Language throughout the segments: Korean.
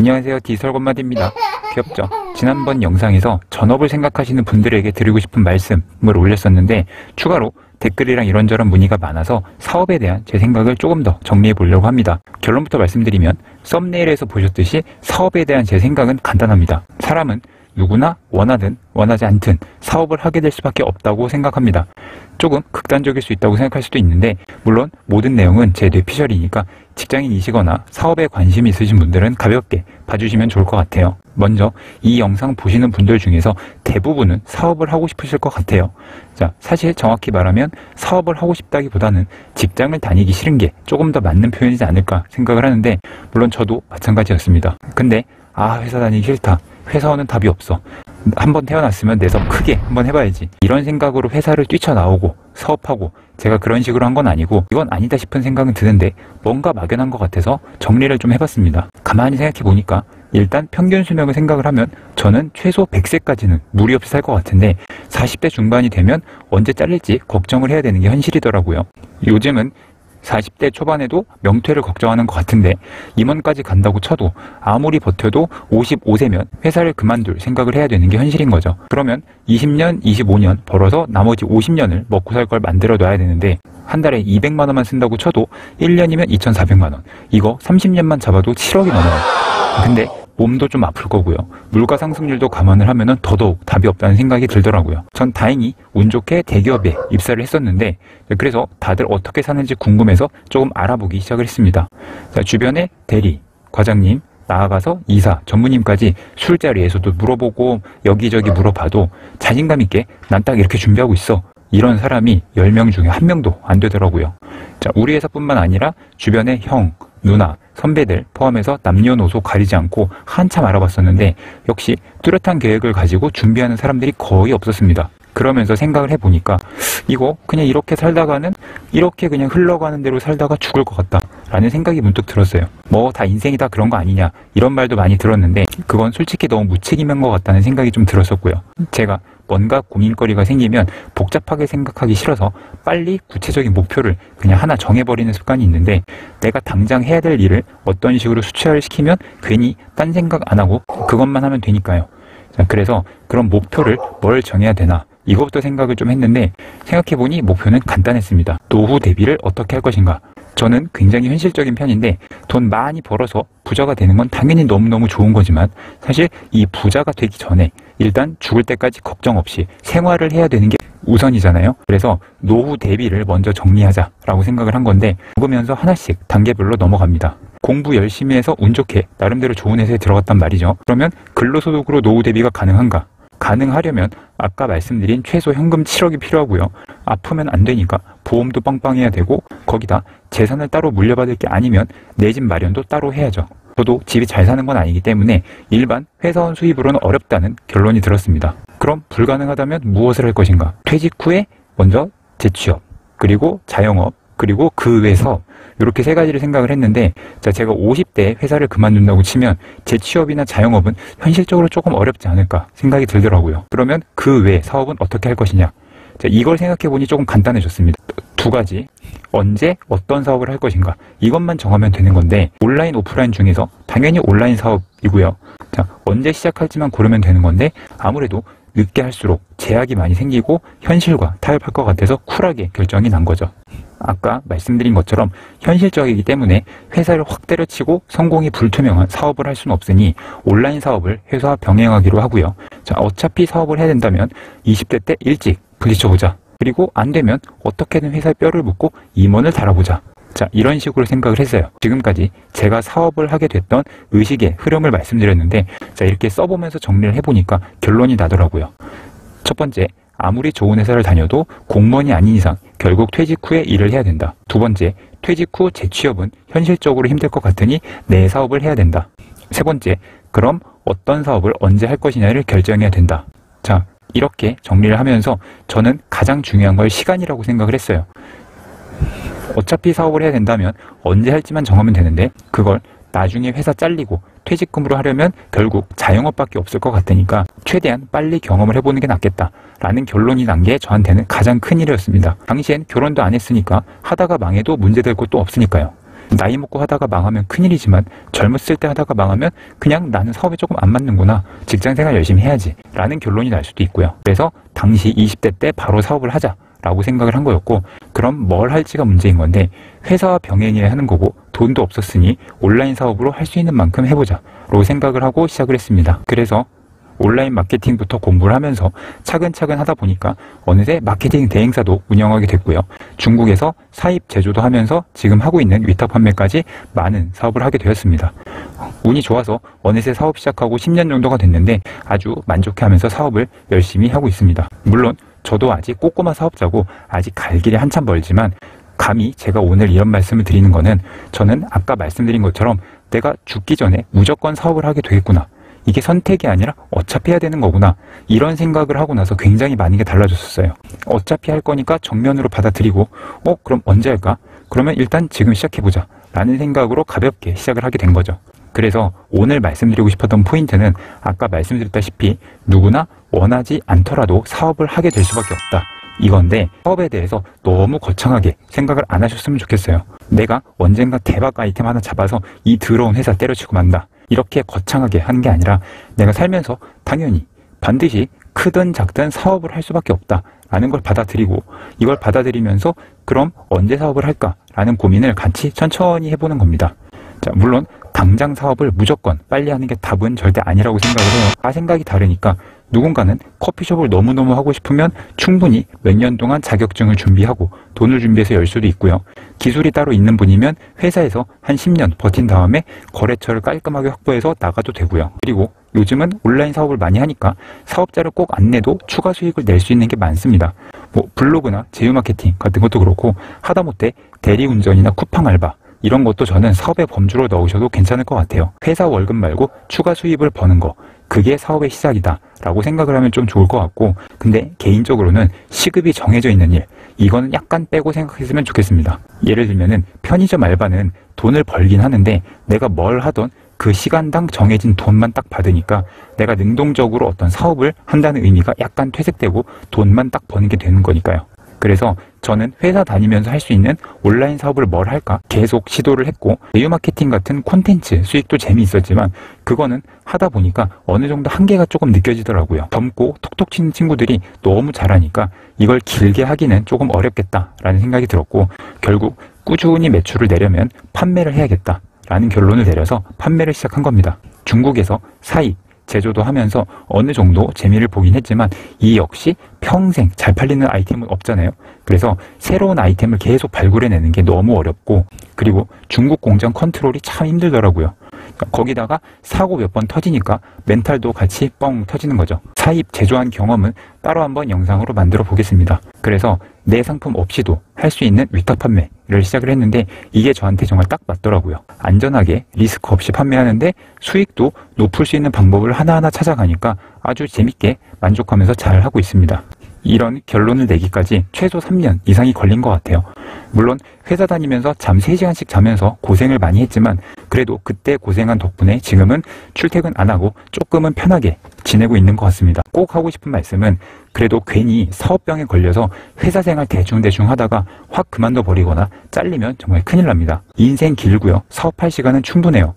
안녕하세요, 디설건마디입니다. 귀엽죠? 지난번 영상에서 전업을 생각하시는 분들에게 드리고 싶은 말씀을 올렸었는데 추가로 댓글이랑 이런저런 문의가 많아서 사업에 대한 제 생각을 조금 더 정리해 보려고 합니다. 결론부터 말씀드리면 썸네일에서 보셨듯이 사업에 대한 제 생각은 간단합니다. 사람은 누구나 원하든 원하지 않든 사업을 하게 될 수밖에 없다고 생각합니다. 조금 극단적일 수 있다고 생각할 수도 있는데 물론 모든 내용은 제 뇌피셜이니까 직장인이시거나 사업에 관심이 있으신 분들은 가볍게 봐주시면 좋을 것 같아요. 먼저 이 영상 보시는 분들 중에서 대부분은 사업을 하고 싶으실 것 같아요. 자, 사실 정확히 말하면 사업을 하고 싶다기보다는 직장을 다니기 싫은 게 조금 더 맞는 표현이지 않을까 생각을 하는데 물론 저도 마찬가지였습니다. 근데 회사 다니기 싫다. 회사원은 답이 없어. 한번 태어났으면 내 사업 크게 한번 해봐야지. 이런 생각으로 회사를 뛰쳐나오고 사업하고 제가 그런 식으로 한 건 아니고 이건 아니다 싶은 생각은 드는데 뭔가 막연한 것 같아서 정리를 좀 해봤습니다. 가만히 생각해 보니까 일단 평균 수명을 생각을 하면 저는 최소 100세까지는 무리 없이 살 것 같은데 40대 중반이 되면 언제 잘릴지 걱정을 해야 되는 게 현실이더라고요. 요즘은 40대 초반에도 명퇴를 걱정하는 것 같은데 임원까지 간다고 쳐도 아무리 버텨도 55세면 회사를 그만둘 생각을 해야 되는 게 현실인 거죠. 그러면 20년, 25년 벌어서 나머지 50년을 먹고 살 걸 만들어 놔야 되는데 한 달에 200만 원만 쓴다고 쳐도 1년이면 2,400만 원. 이거 30년만 잡아도 7억이 넘어요. 근데 몸도 좀 아플 거고요. 물가 상승률도 감안을 하면은 더더욱 답이 없다는 생각이 들더라고요. 전 다행히 운 좋게 대기업에 입사를 했었는데 그래서 다들 어떻게 사는지 궁금해서 조금 알아보기 시작을 했습니다. 자, 주변에 대리, 과장님, 나아가서 이사, 전무님까지 술자리에서도 물어보고 여기저기 물어봐도 자신감 있게 난 딱 이렇게 준비하고 있어. 이런 사람이 10명 중에 1명도 안 되더라고요. 자, 우리 회사뿐만 아니라 주변에 형, 누나, 선배들 포함해서 남녀노소 가리지 않고 한참 알아봤었는데 역시 뚜렷한 계획을 가지고 준비하는 사람들이 거의 없었습니다. 그러면서 생각을 해보니까 이거 그냥 이렇게 살다가는 이렇게 그냥 흘러가는 대로 살다가 죽을 것 같다 라는 생각이 문득 들었어요. 뭐 다 인생이 다 그런 거 아니냐 이런 말도 많이 들었는데 그건 솔직히 너무 무책임한 것 같다는 생각이 좀 들었었고요. 제가 뭔가 고민거리가 생기면 복잡하게 생각하기 싫어서 빨리 구체적인 목표를 그냥 하나 정해버리는 습관이 있는데 내가 당장 해야 될 일을 어떤 식으로 수치화를 시키면 괜히 딴 생각 안 하고 그것만 하면 되니까요. 자, 그래서 그런 목표를 뭘 정해야 되나 이것부터 생각을 좀 했는데 생각해보니 목표는 간단했습니다. 노후 대비를 어떻게 할 것인가. 저는 굉장히 현실적인 편인데 돈 많이 벌어서 부자가 되는 건 당연히 너무너무 좋은 거지만 사실 이 부자가 되기 전에 일단 죽을 때까지 걱정 없이 생활을 해야 되는 게 우선이잖아요. 그래서 노후 대비를 먼저 정리하자라고 생각을 한 건데 먹으면서 하나씩 단계별로 넘어갑니다. 공부 열심히 해서 운 좋게 나름대로 좋은 회사에 들어갔단 말이죠. 그러면 근로소득으로 노후 대비가 가능한가? 가능하려면 아까 말씀드린 최소 현금 7억이 필요하고요. 아프면 안 되니까 보험도 빵빵해야 되고 거기다 재산을 따로 물려받을 게 아니면 내 집 마련도 따로 해야죠. 저도 집이 잘 사는 건 아니기 때문에 일반 회사원 수입으로는 어렵다는 결론이 들었습니다. 그럼 불가능하다면 무엇을 할 것인가? 퇴직 후에 먼저 재취업, 그리고 자영업, 그리고 그 외 사업 이렇게 세 가지를 생각을 했는데 자, 제가 50대에 회사를 그만둔다고 치면 재취업이나 자영업은 현실적으로 조금 어렵지 않을까 생각이 들더라고요. 그러면 그 외 사업은 어떻게 할 것이냐? 자, 이걸 생각해보니 조금 간단해졌습니다. 두 가지. 언제 어떤 사업을 할 것인가 이것만 정하면 되는 건데 온라인 오프라인 중에서 당연히 온라인 사업이고요. 자, 언제 시작할지만 고르면 되는 건데 아무래도 늦게 할수록 제약이 많이 생기고 현실과 타협할 것 같아서 쿨하게 결정이 난 거죠. 아까 말씀드린 것처럼 현실적이기 때문에 회사를 확 때려치고 성공이 불투명한 사업을 할 수는 없으니 온라인 사업을 회사와 병행하기로 하고요. 자, 어차피 사업을 해야 된다면 20대 때 일찍 부딪혀보자. 그리고 안 되면 어떻게든 회사에 뼈를 묻고 임원을 달아보자. 자, 이런 식으로 생각을 했어요. 지금까지 제가 사업을 하게 됐던 의식의 흐름을 말씀드렸는데 자, 이렇게 써보면서 정리를 해보니까 결론이 나더라고요. 첫 번째, 아무리 좋은 회사를 다녀도 공무원이 아닌 이상 결국 퇴직 후에 일을 해야 된다. 두 번째, 퇴직 후 재취업은 현실적으로 힘들 것 같으니 내 사업을 해야 된다. 세 번째, 그럼 어떤 사업을 언제 할 것이냐를 결정해야 된다. 자, 이렇게 정리를 하면서 저는 가장 중요한 걸 시간이라고 생각을 했어요. 어차피 사업을 해야 된다면 언제 할지만 정하면 되는데 그걸 나중에 회사 잘리고 퇴직금으로 하려면 결국 자영업밖에 없을 것 같으니까 최대한 빨리 경험을 해보는 게 낫겠다라는 결론이 난 게 저한테는 가장 큰 일이었습니다. 당시엔 결혼도 안 했으니까 하다가 망해도 문제될 것도 없으니까요. 나이 먹고 하다가 망하면 큰일이지만 젊었을 때 하다가 망하면 그냥 나는 사업에 조금 안 맞는구나, 직장생활 열심히 해야지 라는 결론이 날 수도 있고요. 그래서 당시 20대 때 바로 사업을 하자 라고 생각을 한 거였고, 그럼 뭘 할지가 문제인 건데, 회사와 병행해야 하는 거고 돈도 없었으니 온라인 사업으로 할 수 있는 만큼 해보자 라고 생각을 하고 시작을 했습니다. 그래서 온라인 마케팅부터 공부를 하면서 차근차근 하다 보니까 어느새 마케팅 대행사도 운영하게 됐고요. 중국에서 사입 제조도 하면서 지금 하고 있는 위탁 판매까지 많은 사업을 하게 되었습니다. 운이 좋아서 어느새 사업 시작하고 10년 정도가 됐는데 아주 만족해하면서 사업을 열심히 하고 있습니다. 물론 저도 아직 꼬꼬마 사업자고 아직 갈 길이 한참 멀지만, 감히 제가 오늘 이런 말씀을 드리는 거는, 저는 아까 말씀드린 것처럼 내가 죽기 전에 무조건 사업을 하게 되겠구나, 이게 선택이 아니라 어차피 해야 되는 거구나, 이런 생각을 하고 나서 굉장히 많은 게 달라졌었어요. 어차피 할 거니까 정면으로 받아들이고, 그럼 언제 할까? 그러면 일단 지금 시작해보자 라는 생각으로 가볍게 시작을 하게 된 거죠. 그래서 오늘 말씀드리고 싶었던 포인트는 아까 말씀드렸다시피 누구나 원하지 않더라도 사업을 하게 될 수밖에 없다, 이건데, 사업에 대해서 너무 거창하게 생각을 안 하셨으면 좋겠어요. 내가 언젠가 대박 아이템 하나 잡아서 이 더러운 회사 때려치고 만다, 이렇게 거창하게 하는 게 아니라 내가 살면서 당연히 반드시 크든 작든 사업을 할 수밖에 없다 라는 걸 받아들이고, 이걸 받아들이면서 그럼 언제 사업을 할까 라는 고민을 같이 천천히 해보는 겁니다. 자, 물론 당장 사업을 무조건 빨리 하는 게 답은 절대 아니라고 생각을 해요. 다 생각이 다르니까 누군가는 커피숍을 너무너무 하고 싶으면 충분히 몇 년 동안 자격증을 준비하고 돈을 준비해서 열 수도 있고요. 기술이 따로 있는 분이면 회사에서 한 10년 버틴 다음에 거래처를 깔끔하게 확보해서 나가도 되고요. 그리고 요즘은 온라인 사업을 많이 하니까 사업자를 꼭 안 내도 추가 수익을 낼 수 있는 게 많습니다. 블로그나 제휴 마케팅 같은 것도 그렇고, 하다못해 대리운전이나 쿠팡 알바, 이런 것도 저는 사업의 범주로 넣으셔도 괜찮을 것 같아요. 회사 월급 말고 추가 수입을 버는 거, 그게 사업의 시작이다 라고 생각을 하면 좀 좋을 것 같고, 근데 개인적으로는 시급이 정해져 있는 일, 이거는 약간 빼고 생각했으면 좋겠습니다. 예를 들면은 편의점 알바는 돈을 벌긴 하는데 내가 뭘 하던 그 시간당 정해진 돈만 딱 받으니까 내가 능동적으로 어떤 사업을 한다는 의미가 약간 퇴색되고 돈만 딱 버는 게 되는 거니까요. 그래서 저는 회사 다니면서 할 수 있는 온라인 사업을 뭘 할까 계속 시도를 했고, 제휴 마케팅 같은 콘텐츠 수익도 재미있었지만 그거는 하다 보니까 어느 정도 한계가 조금 느껴지더라고요. 젊고 톡톡 치는 친구들이 너무 잘하니까 이걸 길게 하기는 조금 어렵겠다라는 생각이 들었고, 결국 꾸준히 매출을 내려면 판매를 해야겠다 라는 결론을 내려서 판매를 시작한 겁니다. 중국에서 사입, 제조도 하면서 어느 정도 재미를 보긴 했지만 이 역시 평생 잘 팔리는 아이템은 없잖아요. 그래서 새로운 아이템을 계속 발굴해내는 게 너무 어렵고, 그리고 중국 공장 컨트롤이 참 힘들더라고요. 거기다가 사고 몇 번 터지니까 멘탈도 같이 뻥 터지는 거죠. 사입, 제조한 경험은 따로 한번 영상으로 만들어 보겠습니다. 그래서 내 상품 없이도 할 수 있는 위탁 판매를 시작을 했는데 이게 저한테 정말 딱 맞더라고요. 안전하게 리스크 없이 판매하는데 수익도 높일 수 있는 방법을 하나하나 찾아가니까 아주 재밌게 만족하면서 잘 하고 있습니다. 이런 결론을 내기까지 최소 3년 이상이 걸린 것 같아요. 물론 회사 다니면서 잠 3시간씩 자면서 고생을 많이 했지만 그래도 그때 고생한 덕분에 지금은 출퇴근 안 하고 조금은 편하게 지내고 있는 것 같습니다. 꼭 하고 싶은 말씀은, 그래도 괜히 사업병에 걸려서 회사 생활 대충대충 하다가 확 그만둬 버리거나 잘리면 정말 큰일 납니다. 인생 길고요. 사업할 시간은 충분해요.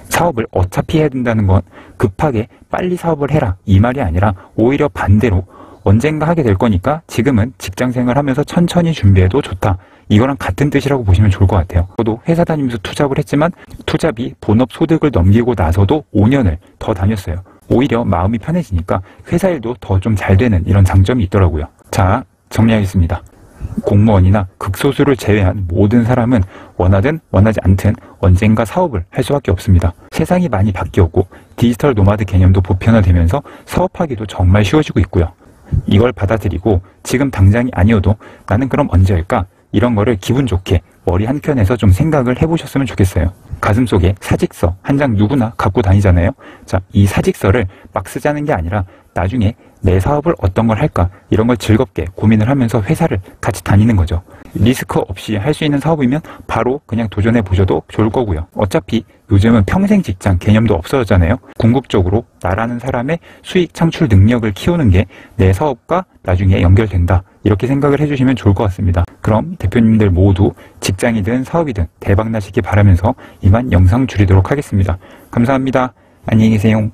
사업을 어차피 해야 된다는 건 급하게 빨리 사업을 해라 이 말이 아니라 오히려 반대로 언젠가 하게 될 거니까 지금은 직장생활 하면서 천천히 준비해도 좋다, 이거랑 같은 뜻이라고 보시면 좋을 것 같아요. 저도 회사 다니면서 투잡을 했지만 투잡이 본업 소득을 넘기고 나서도 5년을 더 다녔어요. 오히려 마음이 편해지니까 회사 일도 더 좀 잘 되는 이런 장점이 있더라고요. 자, 정리하겠습니다. 공무원이나 극소수를 제외한 모든 사람은 원하든 원하지 않든 언젠가 사업을 할 수밖에 없습니다. 세상이 많이 바뀌었고 디지털 노마드 개념도 보편화되면서 사업하기도 정말 쉬워지고 있고요. 이걸 받아들이고 지금 당장이 아니어도 나는 그럼 언제 할까? 이런 거를 기분 좋게 머리 한켠에서 좀 생각을 해보셨으면 좋겠어요. 가슴속에 사직서 한 장 누구나 갖고 다니잖아요. 자, 이 사직서를 막 쓰자는 게 아니라 나중에 내 사업을 어떤 걸 할까 이런 걸 즐겁게 고민을 하면서 회사를 같이 다니는 거죠. 리스크 없이 할 수 있는 사업이면 바로 그냥 도전해 보셔도 좋을 거고요. 어차피 요즘은 평생 직장 개념도 없어졌잖아요. 궁극적으로 나라는 사람의 수익 창출 능력을 키우는 게 내 사업과 나중에 연결된다, 이렇게 생각을 해주시면 좋을 것 같습니다. 그럼 대표님들 모두 직장이든 사업이든 대박나시기 바라면서 이만 영상 줄이도록 하겠습니다. 감사합니다. 안녕히 계세요.